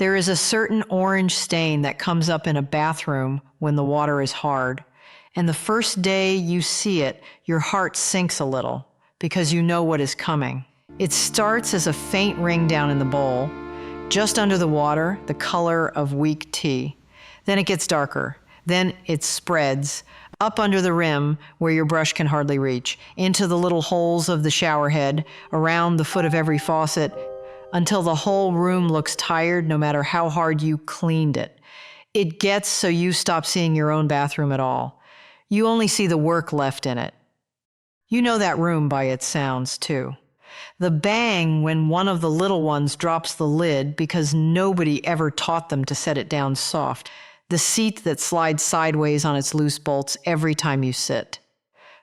There is a certain orange stain that comes up in a bathroom when the water is hard, and the first day you see it, your heart sinks a little because you know what is coming. It starts as a faint ring down in the bowl, just under the water, the color of weak tea. Then it gets darker. Then it spreads up under the rim where your brush can hardly reach, into the little holes of the shower head, around the foot of every faucet, until the whole room looks tired no matter how hard you cleaned it. It gets so you stop seeing your own bathroom at all. You only see the work left in it. You know that room by its sounds, too. The bang when one of the little ones drops the lid because nobody ever taught them to set it down soft. The seat that slides sideways on its loose bolts every time you sit.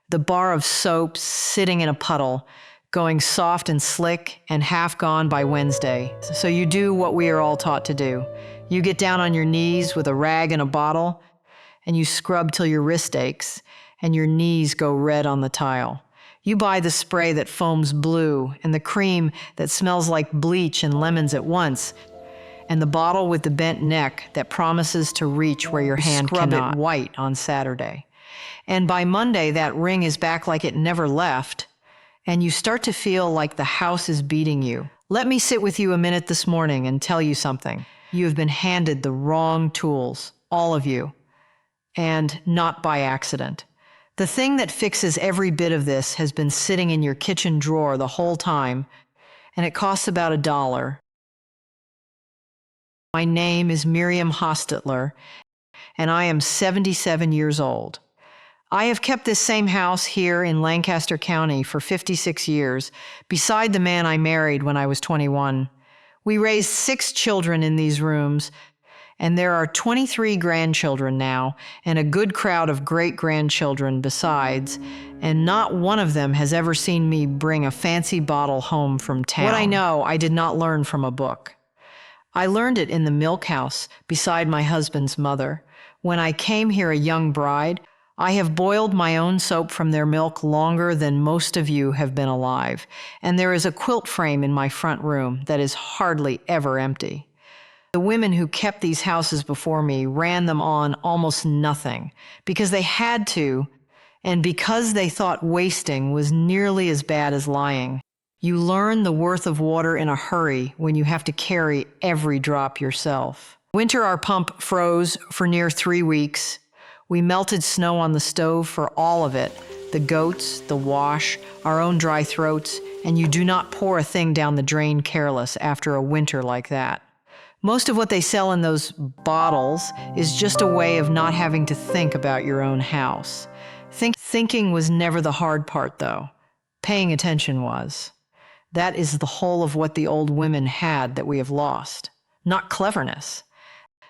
The bar of soap sitting in a puddle, going soft and slick and half gone by Wednesday. So you do what we are all taught to do. You get down on your knees with a rag and a bottle, and you scrub till your wrist aches, and your knees go red on the tile. You buy the spray that foams blue, and the cream that smells like bleach and lemons at once, and the bottle with the bent neck that promises to reach where your hand cannot. Scrub it white on Saturday. And by Monday, that ring is back like it never left, and you start to feel like the house is beating you. Let me sit with you a minute this morning and tell you something. You have been handed the wrong tools, all of you, and not by accident. The thing that fixes every bit of this has been sitting in your kitchen drawer the whole time, and it costs about $1. My name is Miriam Hostetler, and I am 77 years old. I have kept this same house here in Lancaster County for 56 years, beside the man I married when I was 21. We raised 6 children in these rooms, and there are 23 grandchildren now, and a good crowd of great-grandchildren besides, and not one of them has ever seen me bring a fancy bottle home from town. What I know, I did not learn from a book. I learned it in the milk house beside my husband's mother. When I came here a young bride, I have boiled my own soap from their milk longer than most of you have been alive, and there is a quilt frame in my front room that is hardly ever empty. The women who kept these houses before me ran them on almost nothing because they had to, and because they thought wasting was nearly as bad as lying. You learn the worth of water in a hurry when you have to carry every drop yourself. Winter, our pump froze for near 3 weeks. We melted snow on the stove for all of it, the goats, the wash, our own dry throats, and you do not pour a thing down the drain careless after a winter like that. Most of what they sell in those bottles is just a way of not having to think about your own house. Thinking was never the hard part, though. Paying attention was. That is the whole of what the old women had that we have lost, not cleverness.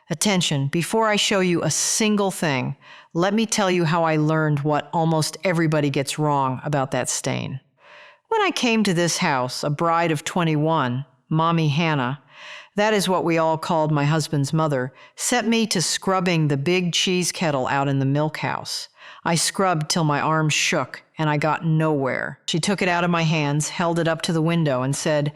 Attention, before I show you a single thing, let me tell you how I learned what almost everybody gets wrong about that stain. When I came to this house, a bride of 21, Mommy Hannah, that is what we all called my husband's mother, set me to scrubbing the big cheese kettle out in the milk house. I scrubbed till my arms shook, and I got nowhere. She took it out of my hands, held it up to the window, and said,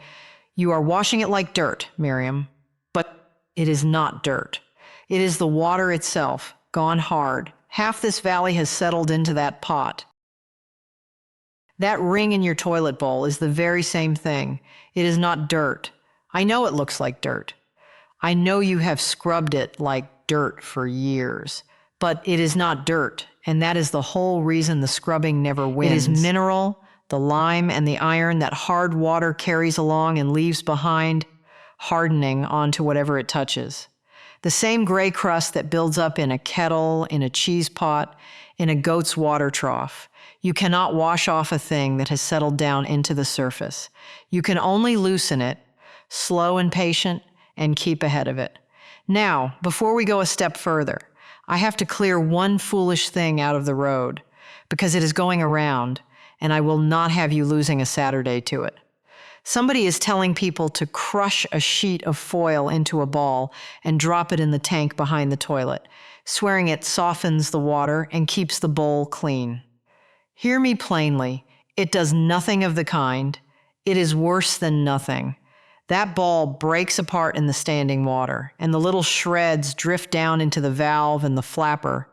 "You are washing it like dirt, Miriam." But it is not dirt. It is the water itself, gone hard. Half this valley has settled into that pot. That ring in your toilet bowl is the very same thing. It is not dirt. I know it looks like dirt. I know you have scrubbed it like dirt for years, but it is not dirt, and that is the whole reason the scrubbing never wins. It is mineral, the lime and the iron that hard water carries along and leaves behind, hardening onto whatever it touches. The same gray crust that builds up in a kettle, in a cheese pot, in a goat's water trough. You cannot wash off a thing that has settled down into the surface. You can only loosen it, slow and patient, and keep ahead of it. Now, before we go a step further, I have to clear one foolish thing out of the road, because it is going around, and I will not have you losing a Saturday to it. Somebody is telling people to crush a sheet of foil into a ball and drop it in the tank behind the toilet, swearing it softens the water and keeps the bowl clean. Hear me plainly, it does nothing of the kind. It is worse than nothing. That ball breaks apart in the standing water, and the little shreds drift down into the valve and the flapper,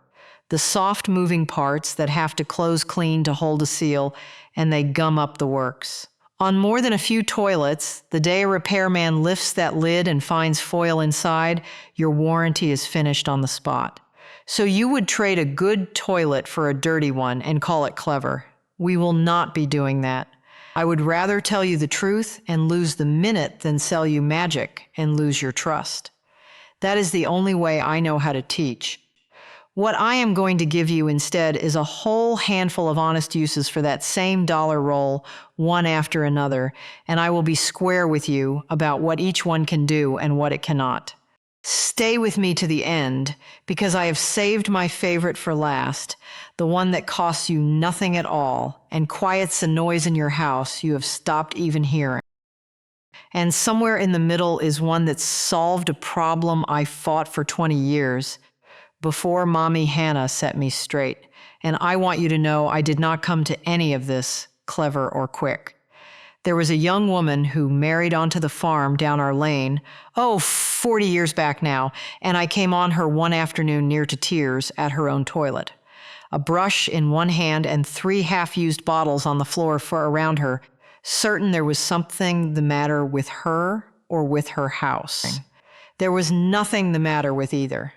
the soft moving parts that have to close clean to hold a seal, and they gum up the works. On more than a few toilets, the day a repairman lifts that lid and finds foil inside, your warranty is finished on the spot. So you would trade a good toilet for a dirty one and call it clever. We will not be doing that. I would rather tell you the truth and lose the minute than sell you magic and lose your trust. That is the only way I know how to teach. What I am going to give you instead is a whole handful of honest uses for that same dollar roll, one after another, and I will be square with you about what each one can do and what it cannot. Stay with me to the end, because I have saved my favorite for last, the one that costs you nothing at all and quiets the noise in your house you have stopped even hearing. And somewhere in the middle is one that solved a problem I fought for 20 years before Mommy Hannah set me straight. And I want you to know I did not come to any of this clever or quick. There was a young woman who married onto the farm down our lane, 40 years back now, and I came on her one afternoon near to tears at her own toilet. A brush in one hand and 3 half-used bottles on the floor for around her, certain there was something the matter with her or with her house. There was nothing the matter with either.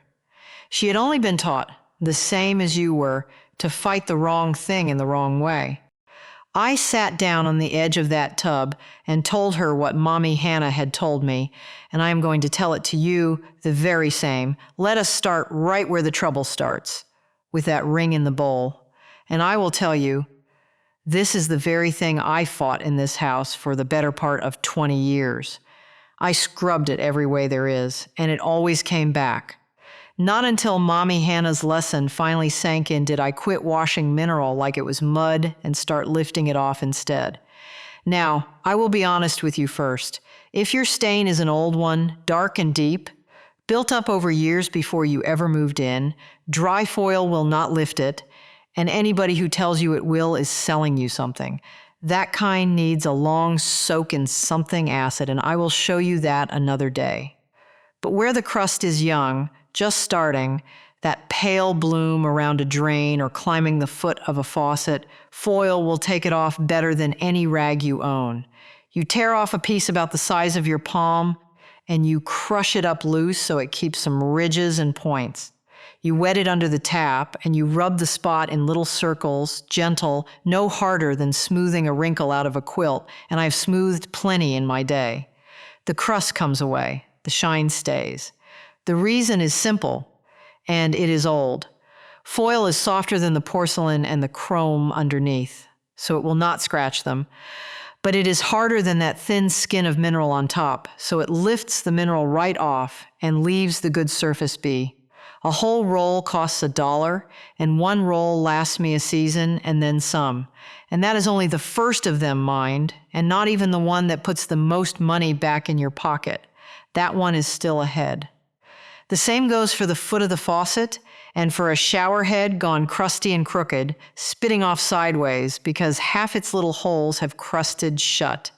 She had only been taught, the same as you were, to fight the wrong thing in the wrong way. I sat down on the edge of that tub and told her what Mommy Hannah had told me, and I am going to tell it to you the very same. Let us start right where the trouble starts, with that ring in the bowl. And I will tell you, this is the very thing I fought in this house for the better part of 20 years. I scrubbed it every way there is, and it always came back. Not until Mommy Hannah's lesson finally sank in did I quit washing mineral like it was mud and start lifting it off instead. Now, I will be honest with you first. If your stain is an old one, dark and deep, built up over years before you ever moved in, dry foil will not lift it, and anybody who tells you it will is selling you something. That kind needs a long soak in something acid, and I will show you that another day. But where the crust is young, just starting, that pale bloom around a drain or climbing the foot of a faucet, foil will take it off better than any rag you own. You tear off a piece about the size of your palm, and you crush it up loose so it keeps some ridges and points. You wet it under the tap, and you rub the spot in little circles, gentle, no harder than smoothing a wrinkle out of a quilt, and I've smoothed plenty in my day. The crust comes away, the shine stays. The reason is simple, and it is old. Foil is softer than the porcelain and the chrome underneath, so it will not scratch them. But it is harder than that thin skin of mineral on top, so it lifts the mineral right off and leaves the good surface be. A whole roll costs $1, and one roll lasts me a season and then some. And that is only the first of them, mind, and not even the one that puts the most money back in your pocket. That one is still ahead. The same goes for the foot of the faucet and for a shower head gone crusty and crooked, spitting off sideways because half its little holes have crusted shut.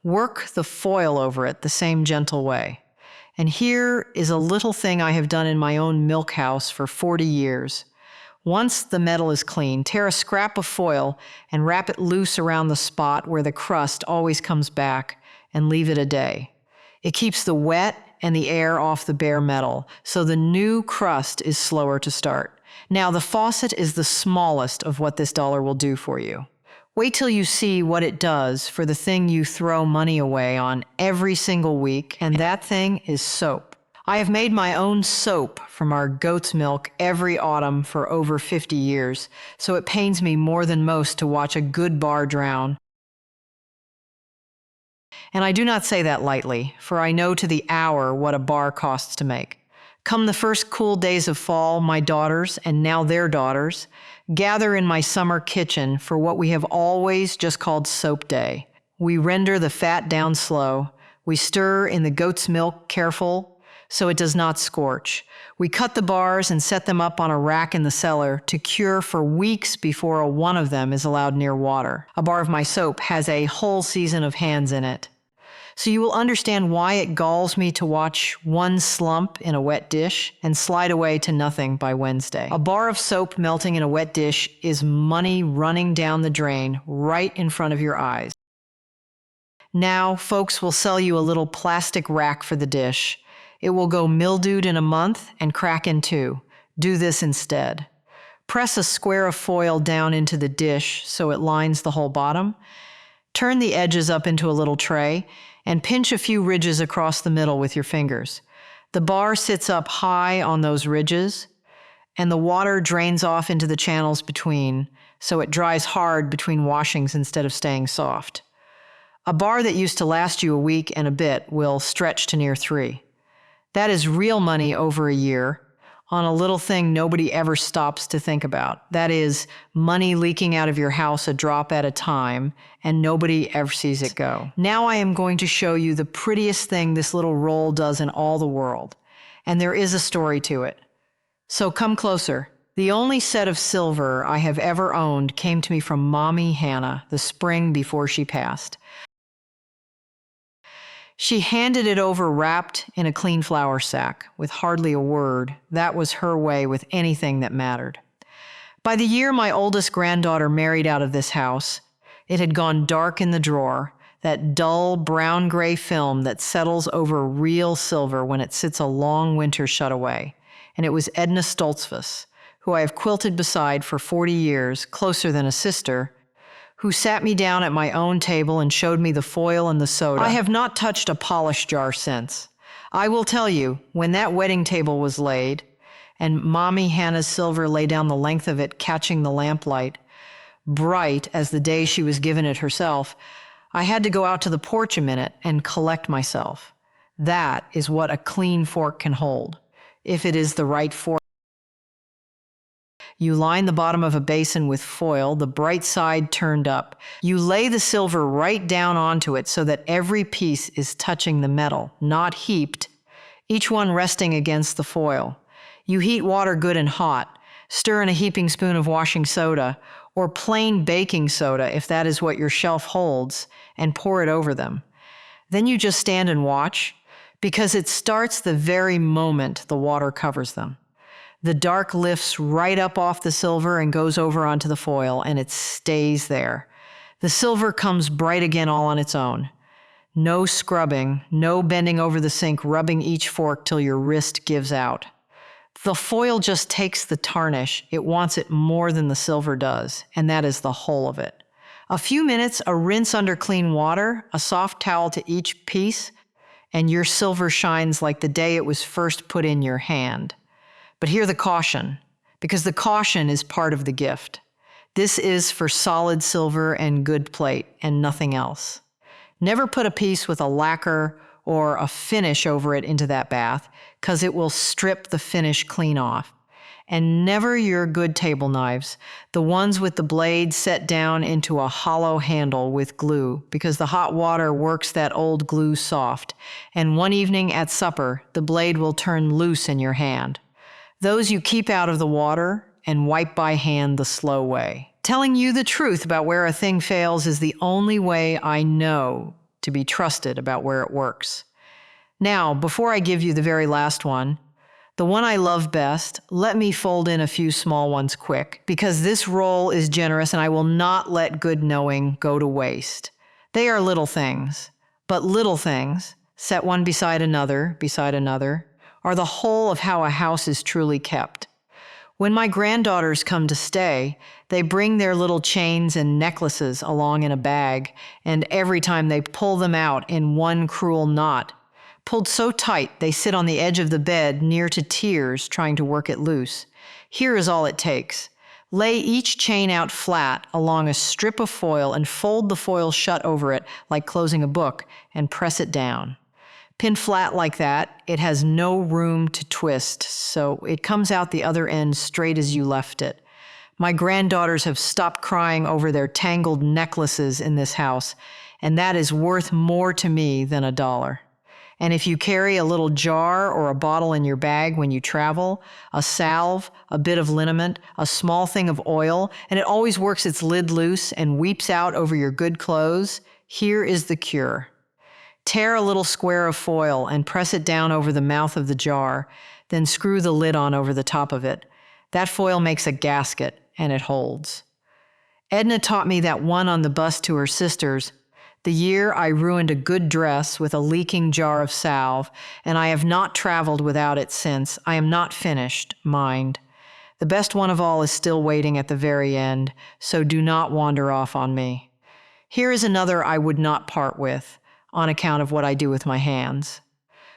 Work the foil over it the same gentle way. And here is a little thing I have done in my own milk house for 40 years. Once the metal is clean, tear a scrap of foil and wrap it loose around the spot where the crust always comes back and leave it a day. It keeps the wet and the air off the bare metal, so the new crust is slower to start. Now, the faucet is the smallest of what this dollar will do for you. Wait till you see what it does for the thing you throw money away on every single week, and that thing is soap. I have made my own soap from our goat's milk every autumn for over 50 years, so it pains me more than most to watch a good bar drown. And I do not say that lightly, for I know to the hour what a bar costs to make. Come the first cool days of fall, my daughters, and now their daughters, gather in my summer kitchen for what we have always just called soap day. We render the fat down slow. We stir in the goat's milk careful so it does not scorch. We cut the bars and set them up on a rack in the cellar to cure for weeks before one of them is allowed near water. A bar of my soap has a whole season of hands in it. So you will understand why it galls me to watch one slump in a wet dish and slide away to nothing by Wednesday. A bar of soap melting in a wet dish is money running down the drain right in front of your eyes. Now, folks will sell you a little plastic rack for the dish. It will go mildewed in a month and crack in two. Do this instead. Press a square of foil down into the dish so it lines the whole bottom. Turn the edges up into a little tray and pinch a few ridges across the middle with your fingers. The bar sits up high on those ridges, and the water drains off into the channels between, so it dries hard between washings instead of staying soft. A bar that used to last you a week and a bit will stretch to near 3. That is real money over a year on a little thing nobody ever stops to think about. That is money leaking out of your house a drop at a time, and nobody ever sees it go. Now I am going to show you the prettiest thing this little roll does in all the world, and there is a story to it. So come closer. The only set of silver I have ever owned came to me from Mommy Hannah the spring before she passed. She handed it over wrapped in a clean flour sack, with hardly a word. That was her way with anything that mattered. By the year my oldest granddaughter married out of this house, it had gone dark in the drawer, that dull brown-gray film that settles over real silver when it sits a long winter shut away. And it was Edna Stoltzfus, who I have quilted beside for 40 years, closer than a sister, who sat me down at my own table and showed me the foil and the soda. I have not touched a polish jar since. I will tell you, when that wedding table was laid, and Mommy Hannah's silver lay down the length of it, catching the lamplight, bright as the day she was given it herself, I had to go out to the porch a minute and collect myself. That is what a clean fork can hold, if it is the right fork. You line the bottom of a basin with foil, the bright side turned up. You lay the silver right down onto it so that every piece is touching the metal, not heaped, each one resting against the foil. You heat water good and hot, stir in a heaping spoon of washing soda, or plain baking soda if that is what your shelf holds, and pour it over them. Then you just stand and watch, because it starts the very moment the water covers them. The dark lifts right up off the silver and goes over onto the foil, and it stays there. The silver comes bright again all on its own. No scrubbing, no bending over the sink, rubbing each fork till your wrist gives out. The foil just takes the tarnish. It wants it more than the silver does, and that is the whole of it. A few minutes, a rinse under clean water, a soft towel to each piece, and your silver shines like the day it was first put in your hand. But hear the caution, because the caution is part of the gift. This is for solid silver and good plate and nothing else. Never put a piece with a lacquer or a finish over it into that bath, because it will strip the finish clean off. And never your good table knives, the ones with the blade set down into a hollow handle with glue, because the hot water works that old glue soft, and one evening at supper, the blade will turn loose in your hand. Those you keep out of the water and wipe by hand the slow way. Telling you the truth about where a thing fails is the only way I know to be trusted about where it works. Now, before I give you the very last one, the one I love best, let me fold in a few small ones quick, because this roll is generous and I will not let good knowing go to waste. They are little things, but little things, set one beside another, are the whole of how a house is truly kept. When my granddaughters come to stay, they bring their little chains and necklaces along in a bag, and every time they pull them out in one cruel knot, pulled so tight they sit on the edge of the bed near to tears trying to work it loose. Here is all it takes. Lay each chain out flat along a strip of foil and fold the foil shut over it like closing a book and press it down. Pinned flat like that, it has no room to twist, so it comes out the other end straight as you left it. My granddaughters have stopped crying over their tangled necklaces in this house, and that is worth more to me than $1. And if you carry a little jar or a bottle in your bag when you travel, a salve, a bit of liniment, a small thing of oil, and it always works its lid loose and weeps out over your good clothes, here is the cure. Tear a little square of foil and press it down over the mouth of the jar, then screw the lid on over the top of it. That foil makes a gasket, and it holds. Edna taught me that one on the bus to her sisters, the year I ruined a good dress with a leaking jar of salve, and I have not traveled without it since. I am not finished, mind. The best one of all is still waiting at the very end, so do not wander off on me. Here is another I would not part with, on account of what I do with my hands.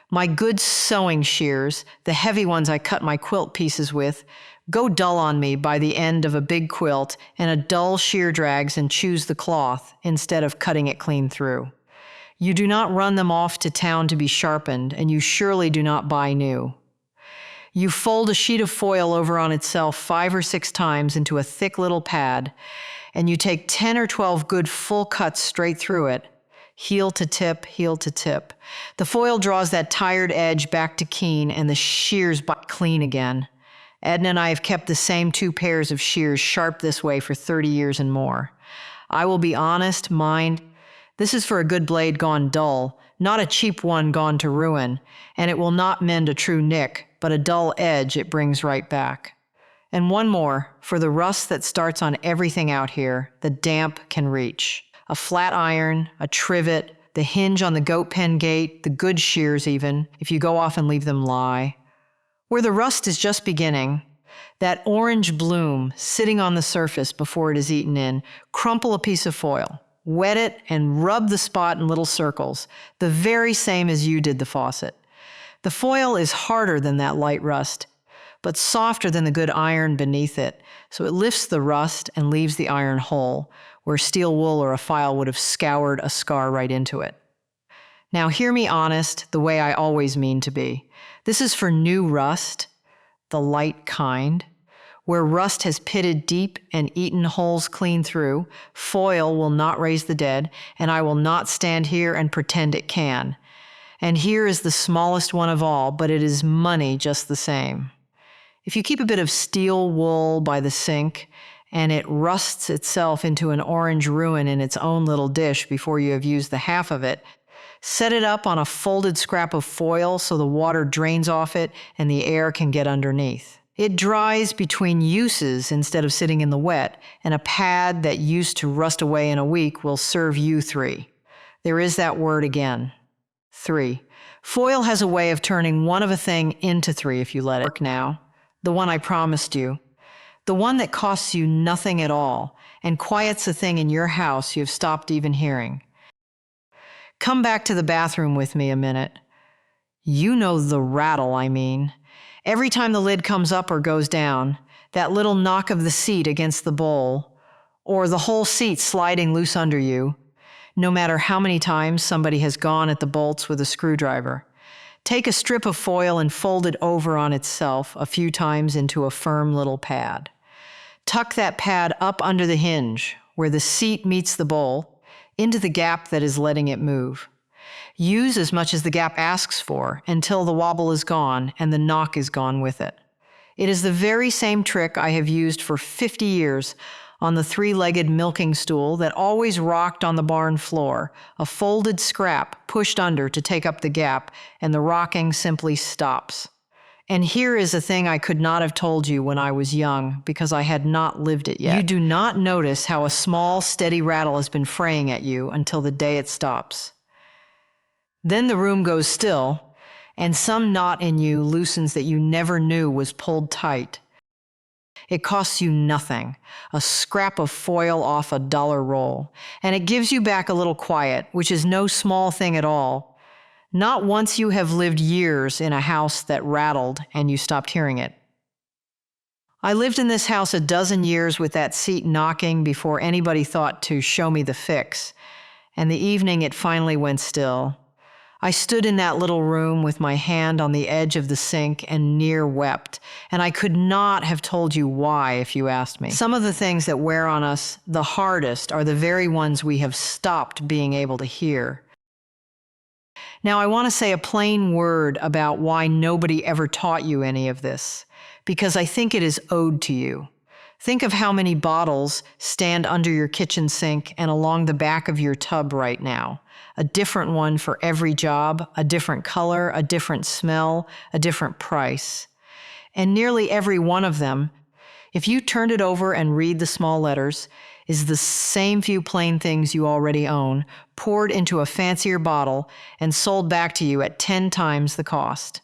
My good sewing shears, the heavy ones I cut my quilt pieces with, go dull on me by the end of a big quilt, and a dull shear drags and chews the cloth instead of cutting it clean through. You do not run them off to town to be sharpened, and you surely do not buy new. You fold a sheet of foil over on itself 5 or 6 times into a thick little pad, and you take 10 or 12 good full cuts straight through it, heel to tip, heel to tip. The foil draws that tired edge back to keen, and the shears bite clean again. Edna and I have kept the same 2 pairs of shears sharp this way for 30 years and more. I will be honest, mind, this is for a good blade gone dull, not a cheap one gone to ruin, and it will not mend a true nick, but a dull edge it brings right back. And one more, for the rust that starts on everything out here, the damp can reach. A flat iron, a trivet, the hinge on the goat pen gate, the good shears even, if you go off and leave them lie. Where the rust is just beginning, that orange bloom sitting on the surface before it is eaten in, crumple a piece of foil, wet it, and rub the spot in little circles, the very same as you did the faucet. The foil is harder than that light rust, but softer than the good iron beneath it, so it lifts the rust and leaves the iron whole, where steel wool or a file would have scoured a scar right into it. Now hear me honest, the way I always mean to be. This is for new rust, the light kind. Where rust has pitted deep and eaten holes clean through, foil will not raise the dead, and I will not stand here and pretend it can. And here is the smallest one of all, but it is money just the same. If you keep a bit of steel wool by the sink, and it rusts itself into an orange ruin in its own little dish before you have used the half of it, set it up on a folded scrap of foil so the water drains off it and the air can get underneath. It dries between uses instead of sitting in the wet, and a pad that used to rust away in a week will serve you 3. There is that word again. 3. Foil has a way of turning one of a thing into 3 if you let it work now. The one I promised you. The one that costs you nothing at all and quiets a thing in your house you have stopped even hearing. Come back to the bathroom with me a minute. You know the rattle, I mean. Every time the lid comes up or goes down, that little knock of the seat against the bowl, or the whole seat sliding loose under you, no matter how many times somebody has gone at the bolts with a screwdriver. Take a strip of foil and fold it over on itself a few times into a firm little pad. Tuck that pad up under the hinge, where the seat meets the bowl, into the gap that is letting it move. Use as much as the gap asks for until the wobble is gone and the knock is gone with it. It is the very same trick I have used for 50 years on the 3-legged milking stool that always rocked on the barn floor, a folded scrap pushed under to take up the gap, and the rocking simply stops. And here is a thing I could not have told you when I was young, because I had not lived it yet. You do not notice how a small, steady rattle has been fraying at you until the day it stops. Then the room goes still, and some knot in you loosens that you never knew was pulled tight. It costs you nothing, a scrap of foil off a $1 roll, and it gives you back a little quiet, which is no small thing at all. Not once you have lived years in a house that rattled and you stopped hearing it. I lived in this house a dozen years with that seat knocking before anybody thought to show me the fix, and the evening it finally went still. I stood in that little room with my hand on the edge of the sink and near wept, and I could not have told you why if you asked me. Some of the things that wear on us the hardest are the very ones we have stopped being able to hear. Now, I want to say a plain word about why nobody ever taught you any of this, because I think it is owed to you. Think of how many bottles stand under your kitchen sink and along the back of your tub right now. a different one for every job, a different color, a different smell, a different price. And nearly every one of them, if you turned it over and read the small letters, is the same few plain things you already own, poured into a fancier bottle and sold back to you at 10 times the cost.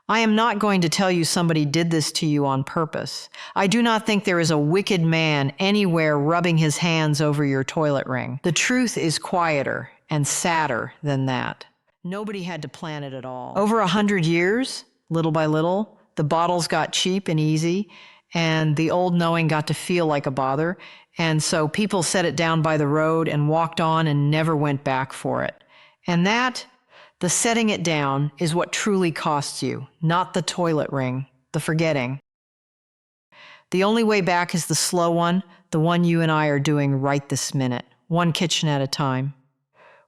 I am not going to tell you somebody did this to you on purpose. I do not think there is a wicked man anywhere rubbing his hands over your toilet ring. The truth is quieter and sadder than that. Nobody had to plan it at all. Over 100 years, little by little, the bottles got cheap and easy, and the old knowing got to feel like a bother, and so people set it down by the road and walked on and never went back for it. And that, the setting it down, is what truly costs you, not the toilet ring, the forgetting. The only way back is the slow one, the one you and I are doing right this minute, one kitchen at a time.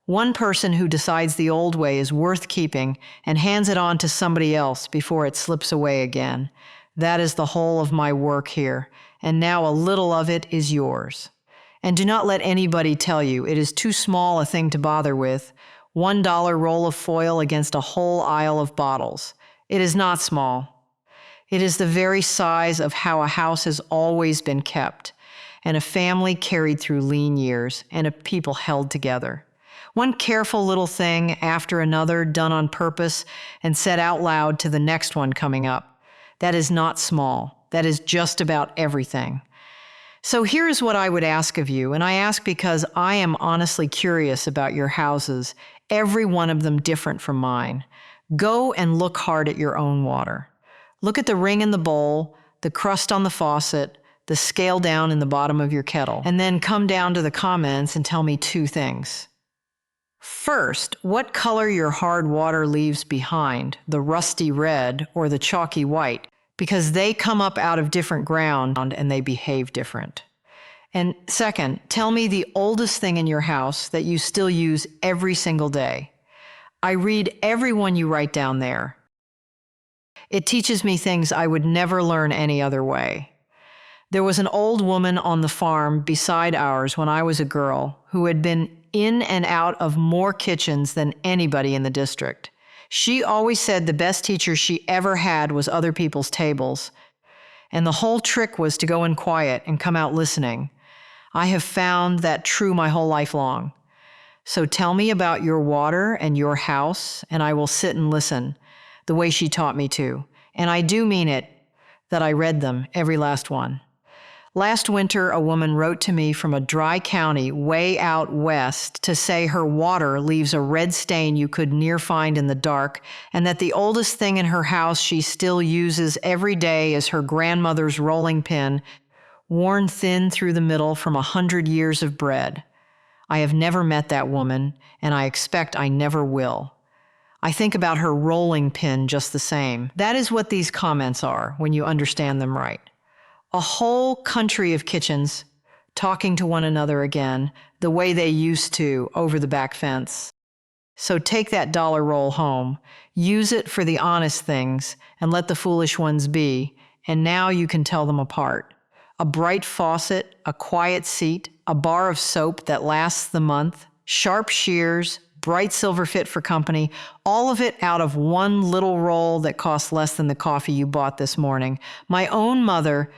One person who decides the old way is worth keeping and hands it on to somebody else before it slips away again. That is the whole of my work here, and now a little of it is yours. And do not let anybody tell you it is too small a thing to bother with, $1 roll of foil against a whole aisle of bottles. It is not small. It is the very size of how a house has always been kept, and a family carried through lean years, and a people held together. One careful little thing after another done on purpose and said out loud to the next one coming up. That is not small. That is just about everything. So here's what I would ask of you, and I ask because I am honestly curious about your houses, every one of them different from mine. Go and look hard at your own water. Look at the ring in the bowl, the crust on the faucet, the scale down in the bottom of your kettle, and then come down to the comments and tell me two things. First, what color your hard water leaves behind, the rusty red or the chalky white, because they come up out of different ground and they behave different. And second, tell me the oldest thing in your house that you still use every single day. I read every one you write down there. It teaches me things I would never learn any other way. There was an old woman on the farm beside ours when I was a girl who had been in and out of more kitchens than anybody in the district. She always said the best teacher she ever had was other people's tables, and the whole trick was to go in quiet and come out listening. I have found that true my whole life long. So tell me about your water and your house, and I will sit and listen, the way she taught me to. And I do mean it, that I read them, every last one. Last winter, a woman wrote to me from a dry county way out west to say her water leaves a red stain you could near find in the dark, and that the oldest thing in her house she still uses every day is her grandmother's rolling pin, worn thin through the middle from 100 years of bread. I have never met that woman, and I expect I never will. I think about her rolling pin just the same. That is what these comments are when you understand them right. A whole country of kitchens talking to one another again, the way they used to over the back fence. So take that dollar roll home, use it for the honest things, and let the foolish ones be, and now you can tell them apart. A bright faucet, a quiet seat, a bar of soap that lasts the month, sharp shears, bright silver fit for company, all of it out of one little roll that costs less than the coffee you bought this morning. My own mother,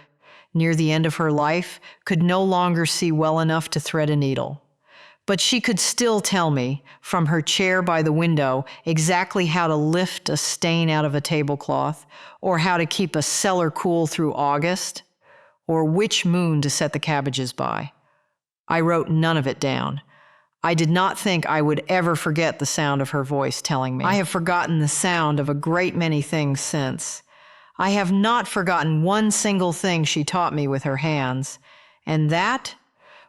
near the end of her life, could no longer see well enough to thread a needle. But she could still tell me, from her chair by the window, exactly how to lift a stain out of a tablecloth, or how to keep a cellar cool through August, or which moon to set the cabbages by. I wrote none of it down. I did not think I would ever forget the sound of her voice telling me. I have forgotten the sound of a great many things since. I have not forgotten one single thing she taught me with her hands, and that,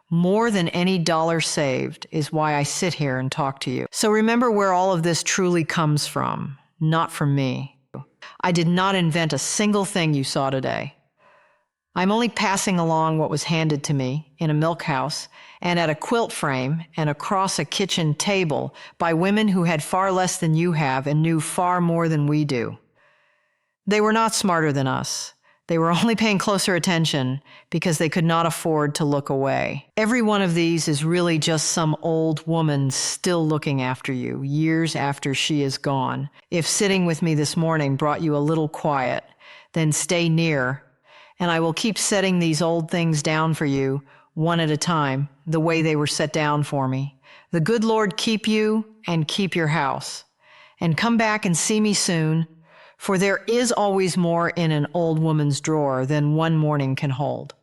more than any dollar saved, is why I sit here and talk to you. So remember where all of this truly comes from, not from me. I did not invent a single thing you saw today. I'm only passing along what was handed to me in a milk house and at a quilt frame and across a kitchen table by women who had far less than you have and knew far more than we do. They were not smarter than us. They were only paying closer attention because they could not afford to look away. Every one of these is really just some old woman still looking after you, years after she is gone. If sitting with me this morning brought you a little quiet, then stay near, and I will keep setting these old things down for you, one at a time, the way they were set down for me. The good Lord keep you and keep your house. And come back and see me soon, for there is always more in an old woman's drawer than one morning can hold.